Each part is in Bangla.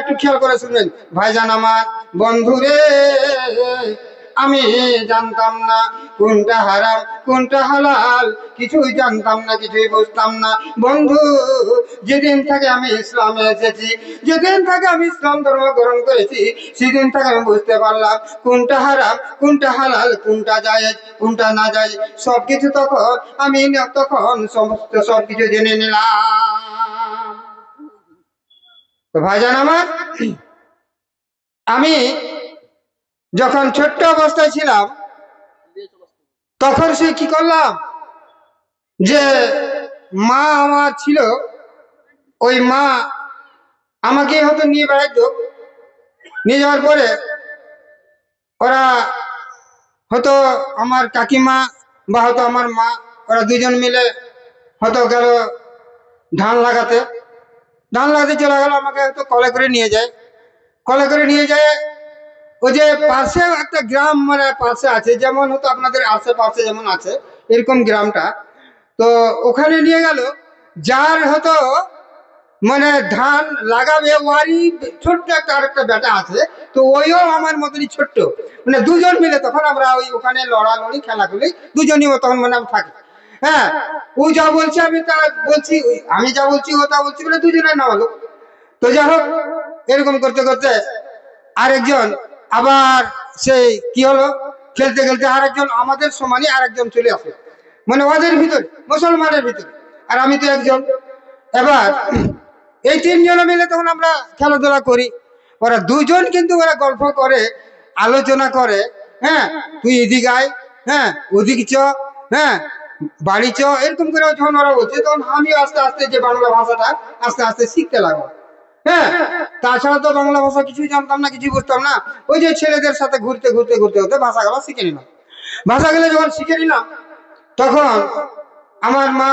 একটু খেয়াল করে শুনবেন ভাইজান আমার বন্ধুরে, আমি জানতাম না কোনটা হারাম কোনটা হালাল, কিছুই জানতাম না, কিছুই বুঝতাম না বন্ধু। যেদিন থেকে আমি ইসলামে এসেছি, যেদিন থেকে আমি ইসলাম ধর্ম গ্রহণ করেছি, সেদিন থেকে আমি বুঝতে পারলাম কোনটা হারাম কোনটা হালাল, কোনটা জায়েজ কোনটা না জায়েজ, সবকিছু তখন আমি তখন সমস্ত সবকিছু জেনে নিলাম। তো ভাইজান আমার, আমি যখন ছোট্ট অবস্থায় ছিলাম তখন সে কি করলাম, যে মা আমার ছিল, ওই মা আমাকে হয়তো নিয়ে বেড়াইতো, নিয়ে যাওয়ার পরে ওরা হয়তো আমার কাকিমা বা হয়তো আমার মা, ওরা দুজন মিলে হয়তো গেল ধান লাগাতে, ধান লাগাতে চলে গেল, আমাকে হয়তো কলে করে নিয়ে যায়, কলে করে নিয়ে যায় ওই যে পাশে একটা গ্রাম মানে পাশে আছে, যেমন হয়তো আপনাদের আশেপাশে যেমন আছে এরকম গ্রামটা, তো ওখানে নিয়ে গেল। যার হয়তো মানে ধান লাগাবে ওয়ারই ছোট্ট একটা আরেকটা বেটা আছে, তো ওইও আমার মতনই ছোট্ট, মানে দুজন মিলে তখন আমরা ওই ওখানে লড়ালড়ি খেলাখুলি দুজনই তখন মানে থাকি। হ্যাঁ, ও যা বলছে আমি তা বলছি, আমি যা বলছি ও তা বলছি, মানে দুজনের না হলো। তো যাই হোক, এরকম করতে করতে আরেকজন আবার সেই কি হলো, খেলতে খেলতে আরেকজন আমাদের সমানই আরেকজন চলে আসে, মানে ওদের ভিতরে মুসলমানের ভিতরে, আর আমি তো একজন। এবার এই তিনজনে মিলে তখন আমরা খেলাধুলা করি, ওরা দুজন কিন্তু ওরা গল্প করে আলোচনা করে, হ্যাঁ তুই এদিক আয়, হ্যাঁ ওদিক চ, হ্যাঁ বাড়ি চ, এরকম করে যখন ওরা বলছে তখন আমি আস্তে আস্তে যে বাংলা ভাষাটা আস্তে আস্তে শিখতে লাগলাম। হ্যাঁ, তাছাড়া তো বাংলা ভাষা কিছুই জানতাম না, কিছুই বুঝতাম না। ওই যে ছেলেদের সাথে ঘুরতে ঘুরতে ঘুরতে ঘুরতে ভাষাগুলো শিখে নিলাম। ভাষাগুলো যখন শিখে নিলাম তখন আমার মা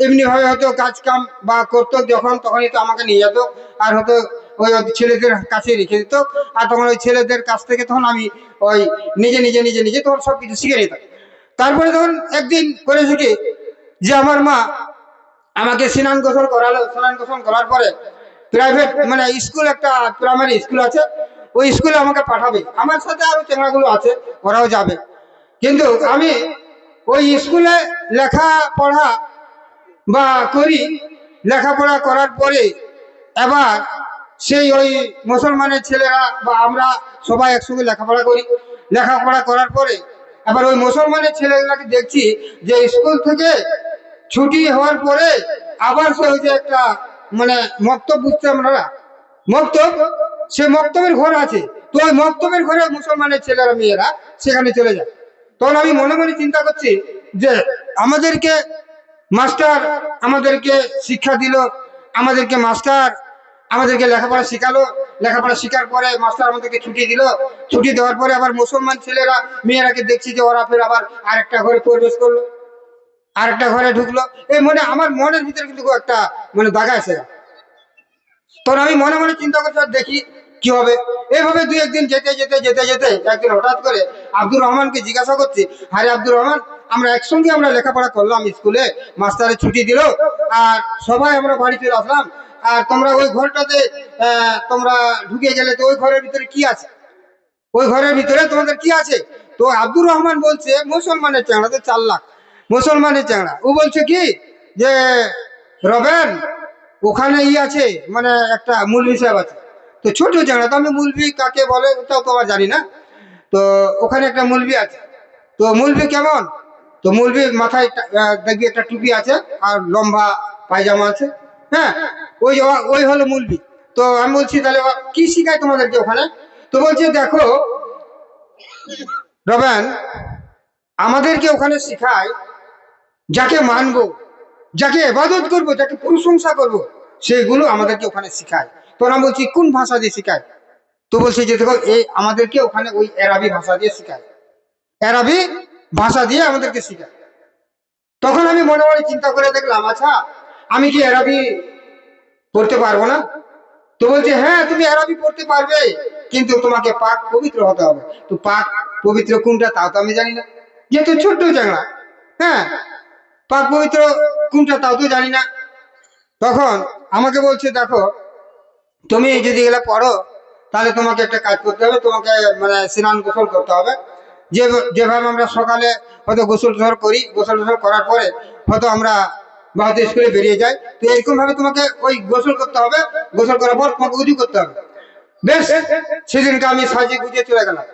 এমনি ভাবে হয়তো কাজ কাম বা করতো যখন, তখনই তো আমাকে নিয়ে যেত, আর হয়তো ওই ছেলেদের কাছে রেখে দিত, আর তখন ওই ছেলেদের কাছ থেকে তখন আমি ওই নিজে নিজে নিজে নিজে তখন সবকিছু শিখে নিতাম। তারপরে তখন একদিন করেছে কি, যে আমার মা আমাকে স্নান গোসল করালো, স্নান গোসল করার পরে প্রাইভেট মানে স্কুল, একটা প্রাইমারি স্কুল আছে, ওই স্কুলে আমাকে পাঠাবে, আমার সাথে আরো চেংড়াগুলো আছে ওরাও যাবে। কিন্তু আমি ওই স্কুলে লেখাপড়া বা করি, লেখাপড়া করার পরে এবার সেই ওই মুসলমানের ছেলেরা বা আমরা সবাই একসঙ্গে লেখাপড়া করি, লেখাপড়া করার পরে এবার ওই মুসলমানের ছেলেগুলাকে দেখছি যে স্কুল থেকে ছুটি হওয়ার পরে আবার সে ওই যে একটা মানে মক্তব বুঝতে আমরা মক্তব, সে মক্তবের ঘর আছে, তো ওই মক্তবের ঘরে মুসলমানের ছেলেরা মেয়েরা সেখানে চলে যায়। তখন আমি মনে মনে চিন্তা করছি যে আমাদেরকে মাস্টার আমাদেরকে শিক্ষা দিল, আমাদেরকে মাস্টার আমাদেরকে লেখাপড়া শিখালো, লেখাপড়া শিখার পরে মাস্টার আমাদেরকে ছুটি দিল, ছুটি দেওয়ার পরে আবার মুসলমান ছেলেরা মেয়েরাকে দেখছি যে ওরা ফের আবার আরেকটা ঘরে প্রবেশ করলো, আরেকটা ঘরে ঢুকলো। এই মনে আমার মনের ভিতরে কিন্তু একটা মানে দাগা এসে গেল। তখন আমি মনে মনে চিন্তা করছি আর দেখি কি হবে। এইভাবে দুই একদিন যেতে যেতে যেতে যেতে একদিন হঠাৎ করে আব্দুর রহমানকে জিজ্ঞাসা করছি, আরে আব্দুর রহমান, আমরা একসঙ্গে আমরা লেখাপড়া করলাম স্কুলে, মাস্টারের ছুটি দিল, আর সবাই আমরা বাড়ি চলে আসলাম, আর তোমরা ওই ঘরটাতে তোমরা ঢুকে গেলে, তো ওই ঘরের ভিতরে কি আছে, ওই ঘরের ভিতরে তোমাদের কি আছে? তো আব্দুর রহমান বলছে মুসলমানের চেংড়া, তো 4 লাখ মুসলমানের চেংড়া, ও বলছে কি যে রবেন ওখানে ই আছে, মানে একটা মুলবি সাহেব আছে। তো ছোট চেংড়া, তো আমি মুলবি কাকে বলে ওটাও তো আবার জানি না। তো ওখানে একটা মুলবি আছে, তো মুলবি কেমন? তো মুলবি মাথায় দেখবি একটা টুপি আছে আর লম্বা পায়জামা আছে, হ্যাঁ ওই ওই হলো মুলবি। তো আমি বলছি তাহলে কি শিখায় তোমাদেরকে ওখানে? তো বলছে দেখো রবেন, আমাদেরকে ওখানে শিখায় যাকে মানবো, যাকে ইবাদত করবো, যাকে প্রশংসা করবো, সেগুলো আমাদেরকে ওখানে শিখায়। তো আমি বলছি কোন ভাষা দিয়ে শিখায়? তো বলছি যে দেখো এই আমাদেরকে ওখানে ওই আরবি ভাষা দিয়ে শিখায়, আরবি ভাষা দিয়ে আমাদেরকে শিখায়। তখন আমি মনে মনে চিন্তা করে দেখলাম, আচ্ছা আমি কি আরবি পড়তে পারবো না? তো বলছে হ্যাঁ তুমি আরবি পড়তে পারবে, কিন্তু তোমাকে পাক পবিত্র হতে হবে। তো পাক পবিত্র কোনটা তাও তো আমি জানি না, যেহেতু ছোট্ট জায়গা। হ্যাঁ, পাক পবিত্র কোনটা তাও তো জানি না। তখন আমাকে বলছে দেখো তুমি যদি এগুলো পড়ো তাহলে তোমাকে একটা কাজ করতে হবে, তোমাকে মানে স্নান গোসল করতে হবে। যে যেভাবে আমরা সকালে হয়তো গোসল টোসল করি, গোসল টোসল করার পরে হয়তো আমরা বা হয়তো স্কুলে বেরিয়ে যাই, তো এরকম ভাবে তোমাকে ওই গোসল করতে হবে। গোসল করার পর তোমাকে উজু করতে হবে। বেশ, সেদিনকে আমি সাজিয়ে গুজিয়ে চলে গেলাম।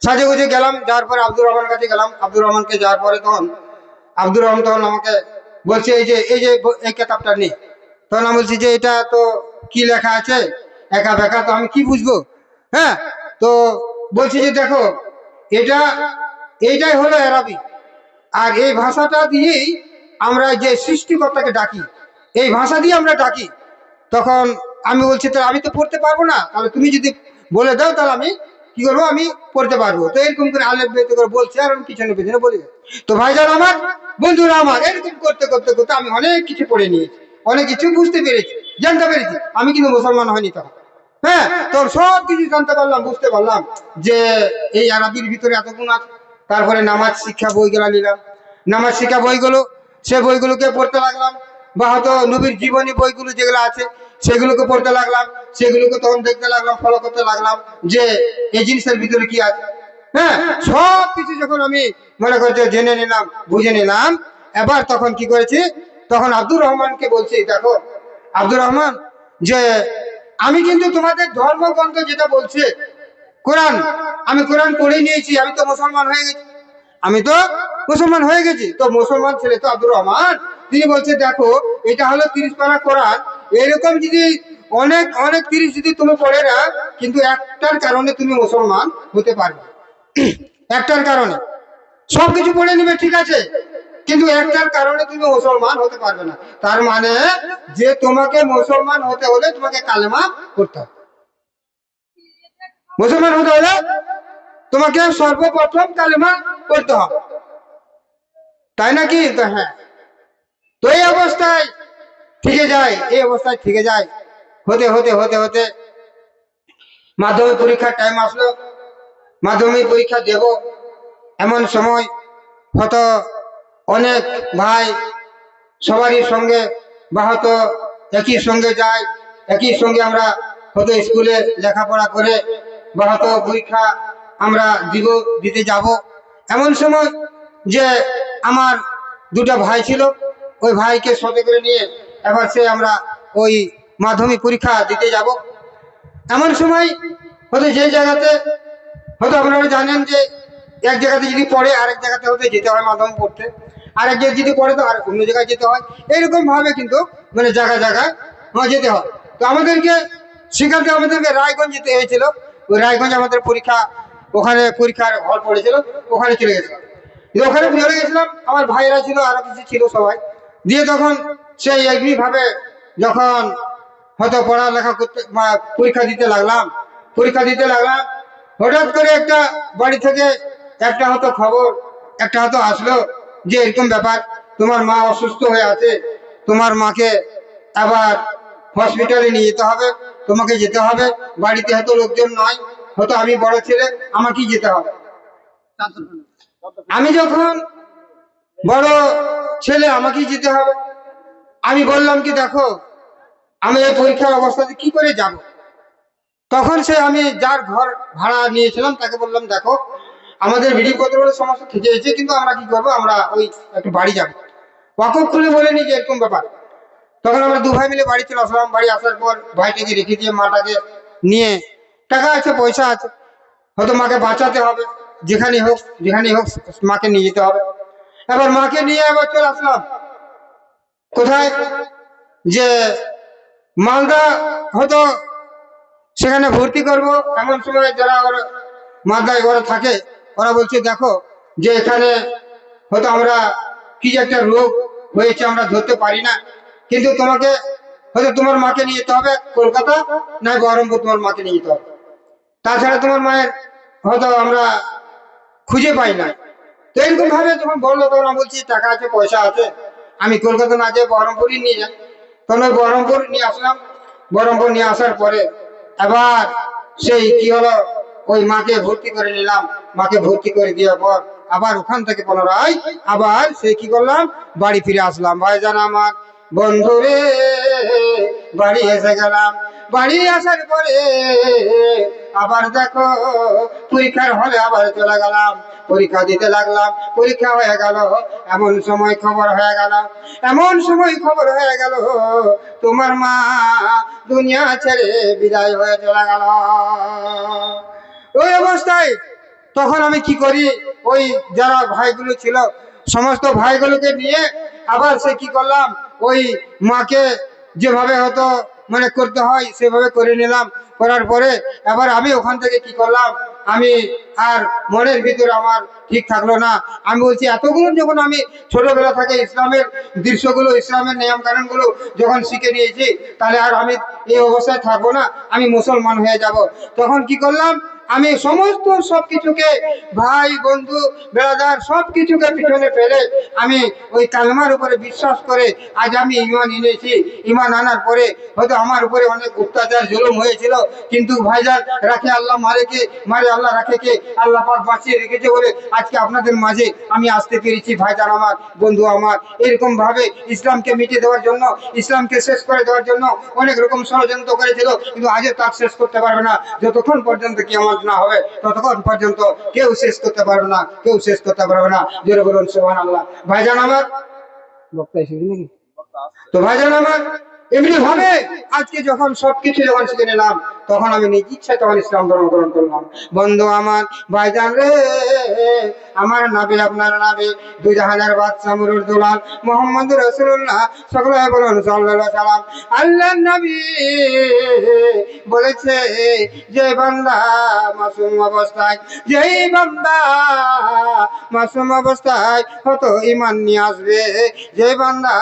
সাজে গুজে গেলাম, যাওয়ার পরে আব্দুর রহমান কাছে গেলাম। আব্দুর রহমানকে যাওয়ার পরে তখন আব্দুর রহমান তখন আমাকে বলছে এই কেতাবটা নেই। তখন আমি বলছি যে এটা তো কি লেখা আছে, একা বেকা, তো আমি কি বুঝবো। হ্যাঁ, তো বলছি যে দেখো, এটা এইটাই হলো আরবি, আর এই ভাষাটা দিয়েই আমরা যে সৃষ্টিকর্তাকে ডাকি, এই ভাষা দিয়ে আমরা ডাকি। তখন আমি বলছি তাহলে আমি তো পড়তে পারবো না, তাহলে তুমি যদি বলে দাও তাহলে আমি কি করবো, আমি পড়তে পারবো। তো এরকম করে আলেপ বেতে করে বলছে, আর আমি পিছনে পিছনে বলে যাচ্ছি। তো ভাইজান আমার, বন্ধুরা আমার, এরকম করতে করতে করতে আমি অনেক কিছু পড়ে নিয়েছি, অনেক কিছু বুঝতে পেরেছি, জানতে পেরেছি। আমি কিন্তু মুসলমান হয়নি তখন। হ্যাঁ, তোর সব কিছু জানতে পারলাম, বুঝতে পারলাম যে এই আরবির ভিতরে এত গুণ আছে। তারপরে নামাজ শিক্ষা বইগুলো নিলাম, নামাজ শিক্ষা বইগুলো, সে বইগুলোকে পড়তে লাগলাম। বা হয়তো নবীর জীবনী বইগুলো যেগুলো আছে সেগুলোকে পড়তে লাগলাম, সেগুলোকে তখন দেখতে লাগলাম, ফলো করতে লাগলাম যে এই জিনিসের ভিতরে কি আছে। হ্যাঁ, সব কিছু যখন আমি মনে করছে জেনে নিলাম, বুঝে নিলাম, এবার তখন কি করেছি, তখন আব্দুর রহমানকে বলছি, দেখো আব্দুর রহমান, যে আমি কিন্তু তোমাদের ধর্মগ্রন্থ যেটা বলছে কোরআন, আমি কোরআন পড়ে নিয়েছি, আমি তো মুসলমান হয়ে গেছি, আমি তো মুসলমান হয়ে গেছি। তো মুসলমান ছেলে তো আব্দুর রহমান, তিনি বলছে দেখো এটা হলো 30 পারা কোরআন, এরকম যদি অনেক অনেক 30 যদি তুমি পড়ে না, কিন্তু একটার কারণে তুমি মুসলমান হতে পারবে। একটার কারণে সবকিছু পড়ে নিবে ঠিক আছে, কিন্তু একটার কারণে তুমি মুসলমান হতে পারবে না। তার মানে যে তোমাকে মুসলমান হতে হলে তোমাকে কালেমা করতে হবে। মুসলমান হতে হলে তোমাকে সর্বপ্রথম কালেমা করতে হবে, তাই নাকি? তো হ্যাঁ, তো এই অবস্থায় থেকে যায়, এই অবস্থায় থেকে যায়। হতে হতে হতে হতে মাধ্যমিক পরীক্ষার টাইম আসলো, মাধ্যমিক পরীক্ষা দেব। এমন সময় হয়তো অনেক ভাই সবারই সঙ্গে বা হয়তো একই সঙ্গে যায়, একই সঙ্গে আমরা হয়তো স্কুলে লেখাপড়া করে বা হয়তো পরীক্ষা আমরা দিতে যাব। এমন সময় যে আমার দুটো ভাই ছিল, ওই ভাইকে সাথে করে নিয়ে এবার সে আমরা ওই মাধ্যমিক পরীক্ষা দিতে যাব। এমন সময় হয়তো যে জায়গাতে হয়তো আপনারা জানেন যে এক জায়গাতে যদি পড়ে আরেক জায়গাতে হয়তো যেতে হয় মাধ্যমিক পড়তে, আরেক জায়গায় যদি পড়ে তো আর অন্য জায়গায় যেতে হয়। এইরকম ভাবে কিন্তু মানে জায়গায় জায়গায় যেতে হয়। তো আমাদেরকে সেখান থেকে আমাদেরকে রায়গঞ্জ যেতে হয়েছিল। ওই রায়গঞ্জ আমাদের পরীক্ষা, ওখানে পরীক্ষার হল পড়েছিল, ওখানে চলে গেছিলাম। ওখানে চলে গেছিলাম, আমার ভাইয়েরা ছিল, আরো কিছু ছিল সবাই। দিয়ে তখন সেই একই ভাবে যখন হয়তো পড়ালেখা করতে বা পরীক্ষা দিতে লাগলাম, পরীক্ষা দিতে লাগলাম, হঠাৎ করে একটা বাড়ি থেকে একটা হয়তো খবর একটা হয়তো আসলো যে এরকম ব্যাপার, তোমার মা অসুস্থ হয়ে আছে, তোমার মাকে আবার হসপিটালে নিয়ে যেতে হবে, তোমাকে যেতে হবে। বাড়িতে হয়তো লোকজন নয়, হয়তো আমি বড় ছেলে, আমাকেই যেতে হবে। আমি যখন বড় ছেলে, আমাকেই যেতে হবে। আমি বললাম কি দেখো, আমি এই পরীক্ষার অবস্থাতে কি করে যাব। তখন সে আমি যার ঘর ভাড়া নিয়েছিলাম তাকে বললাম দেখো, আমাদের বিড়িপত্র সমস্যা থেকে গেছে, কিন্তু আমরা কি করবো, আমরা ওই একটু বাড়ি যাবো। ওয়াকফ খুলে বলেনি যে এরকম ব্যাপার। তখন আমরা দু ভাই মিলে বাড়ি চলে আসলাম। বাড়ি আসার পর ভাইটাকে রেখে দিয়ে মাটাকে নিয়ে, টাকা আছে পয়সা আছে, হয়তো মাকে বাঁচাতে হবে, যেখানে হোক মাকে নিয়ে যেতে হবে। এবার মাকে নিয়ে এবার চলে আসলাম কোথায়, যে মালদা হয়তো সেখানে ভর্তি করব। এমন সময় যারা ওরা মালদায় ওরা থাকে, ওরা বলছে দেখো যে এখানে হয়তো আমরা কি যে একটা রোগ হয়েছে আমরা ধরতে পারি না, কিন্তু তোমাকে হয়তো তোমার মাকে নিয়ে যেতে হবে কলকাতা, নয় বহরমপুর, তোমার মাকে নিয়ে যেতে হবে। তাছাড়া তোমার মায়ের হয়তো আমরা খুঁজে পাই না। তো এরকম ভাবে যখন বললো তখন আমি বলছি টাকা আছে পয়সা আছে, আমি কলকাতা না যেয়ে বহরমপুরই নিয়ে যাই। তখন ওই বহরমপুর নিয়ে আসলাম। বহরমপুর নিয়ে আসার পরে এবার সেই কি হলো, ওই মাকে ভর্তি করে নিলাম। মাকে ভর্তি করে দেওয়ার পর আবার ওখান থেকে পুনরায় আবার সে কি করলাম, বাড়ি ফিরে আসলাম। ভাইজান আমার, বন্ধুরে বাড়ি এসে গেলাম। বাড়ি আসার পরে আবার দেখো পরীক্ষার হলে আবার চলে গেলাম, পরীক্ষা দিতে লাগলাম। পরীক্ষা হয়ে গেল, এমন সময় খবর হয়ে গেল, এমন সময় খবর হয়ে গেল তোমার মা দুনিয়া ছেড়ে বিদায় হয়ে চলে গেল। ওই অবস্থায় তখন আমি কি করি, ওই যারা ভাইগুলো ছিল সমস্ত ভাইগুলোকে নিয়ে আবার সে কি করলাম, ওই মাকে যেভাবে হতো মানে করতে হয় সেভাবে করে নিলাম। করার পরে এবার আমি ওখান থেকে কি করলাম, আমি আর মনের ভিতরে আমার ঠিক থাকলো না। আমি বলছি এতগুলো যখন আমি ছোটবেলা থেকে ইসলামের দৃশ্যগুলো, ইসলামের নিয়ম কানুন গুলো যখন শিখে নিয়েছি, তাহলে আর আমি এই অবস্থায় থাকবো না, আমি মুসলমান হয়ে যাব। তখন কি করলাম, আমি সমস্ত সবকিছুকে, ভাই বন্ধু বেড়াদার সবকিছুকে পিছনে ফেলে আমি ওই কালমার উপরে বিশ্বাস করে আজ আমি ইমান এনেছি। ইমান আনার পরে হয়তো আমার উপরে অনেক অত্যাচার জুলুম হয়েছিল, কিন্তু ভাইজান রাখে আল্লাহ, মারে কে মারে আল্লাহ, রাখে কে আল্লাহ পাক বাঁচিয়ে রেখেছে বলে আজকে আপনাদের মাঝে আমি আসতে পেরেছি। ভাইজান আমার, বন্ধু আমার, এরকম ভাবে ইসলামকে মিটিয়ে দেওয়ার জন্য, ইসলামকে শেষ করে দেওয়ার জন্য অনেক রকম ষড়যন্ত্র করেছিল, কিন্তু আজও তার শেষ করতে পারবে না। যতক্ষণ পর্যন্ত কিয়ামত না হবে ততক্ষণ পর্যন্ত কেউ শেষ করতে পারবে না, কেউ শেষ করতে পারবে না। জোরে বলুন সুবহানাল্লাহ। ভাইজান আমার, বক্তা এসেছে নাকি? তো ভাইজান আমার, এমনি ভাবে আজকে যখন সবকিছু যখন শিখে নিলাম, তখন আমি নিজ ইচ্ছায় তখন ইসলাম ধর্ম গ্রহণ করলাম। বন্ধু আমার, ভাইজান রে, আমার নাবি আপনার নাবি, দুই জাহানের বাদশা মুরুর দুলাল মুহাম্মদুর রাসূলুল্লাহ সকলে বলুন সাল্লাল্লাহু আলাইহি সাল্লাম। আল্লাহর নবী বলেছে, যে বান্দা মাসুম অবস্থায়, যেই বান্দা মাসুম অবস্থায় হয়তো ঈমান নিয়ে আসবে, যে বান্দা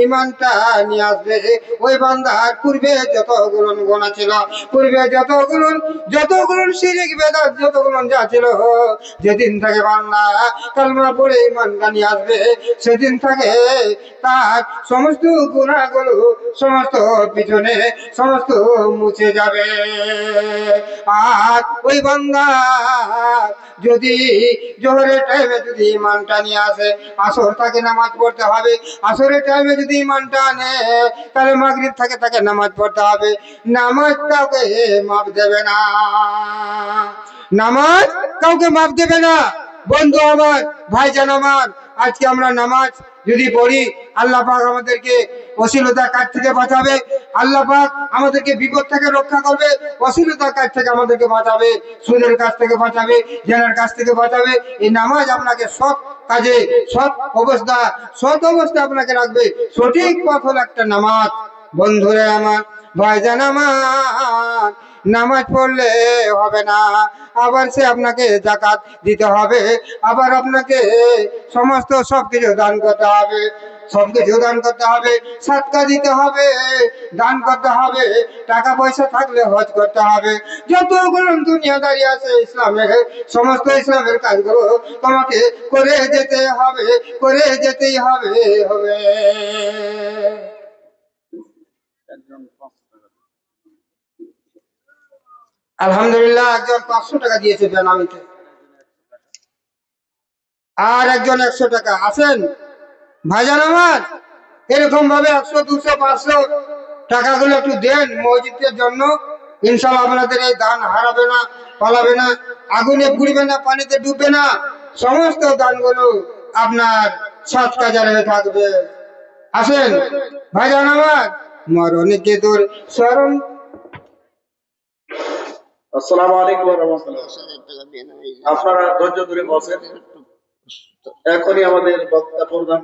ঈমানটা নিয়ে আসবে, ওই বান্দার পূর্বে যতগুলো গুনাহ ছিল, পূর্বে যতগুলো শিরক বেদাত যতগুলো যা ছিল, যেদিন থেকে বান্দা কালমা পড়ে ঈমানটা নিয়ে আসবে, সেদিন থেকে তার সমস্ত গুনাহগুলো সমস্ত পিছনে সমস্ত মুছে যাবে। আর ওই বান্দা যদি জোহরের টাইমে যদি ঈমানটা নিয়ে আসে, আসর তাকে নামাজ পড়তে হবে। আসরের টাইমে যদি ঈমানটা আনে, তাহলে মাগরিব থেকে তাকে নামাজ পড়তে হবে। নামাজ কাউকে মাপ দেবে না, নামাজ কাউকে মাপ দেবে না। বন্ধু আমার, ভাইজান আমার, আজকে আমরা নামাজ যদি পড়ি, আল্লাহ পাক আমাদেরকে অশ্লীলতার কাজ থেকে বাঁচাবে, আল্লাহ পাক আমাদেরকে বিপদ থেকে রক্ষা করবে, অশ্লীলতার কাজ থেকে আমাদেরকে বাঁচাবে, সুদের কাছ থেকে বাঁচাবে, জেনার কাছ থেকে বাঁচাবে। এই নামাজ আপনাকে সৎ কাজে, সৎ অবস্থা আপনাকে রাখবে। সঠিক পথ হলো একটা নামাজ। বন্ধুরে আমার, ভাইজান আমার, নামাজ পড়লে হবে না, আবার সে আপনাকে যাকাত দিতে হবে, আবার আপনাকে সমস্ত সবকিছু দান করতে হবে, সবকিছু দান করতে হবে, সাদকা দিতে হবে, দান করতে হবে, টাকা পয়সা থাকলে হজ করতে হবে। যতগুলো দুনিয়াদারি আছে ইসলামের, সমস্ত ইসলামের কাজগুলো তোমাকে করে যেতে হবে, করে যেতেই হবে হবে। আলহামদুলিল্লাহ, একজন 500 টাকা দিয়েছে বেনামিতে, আর একজন 100 টাকা। আসেন ভাইজান আমার, এরকম ভাবে 100, 200, 500 টাকাগুলো একটু দেন মসজিদের জন্য। ইনশাআল্লাহ আপনাদের এই দান হারাবে না, পালাবে না, আগুনে পুড়বে না, পানিতে ডুববে না। সমস্ত দানগুলো আপনার সৎ কাজে হয়ে থাকবে। আসেন ভাইজান আমার, মরণকে তোর স্মরণ। আসসালামু আলাইকুম ওয়া রাহমাতুল্লাহ। আপনারা ধৈর্য ধরে বসেন, এখনই আমাদের বক্তা প্রধান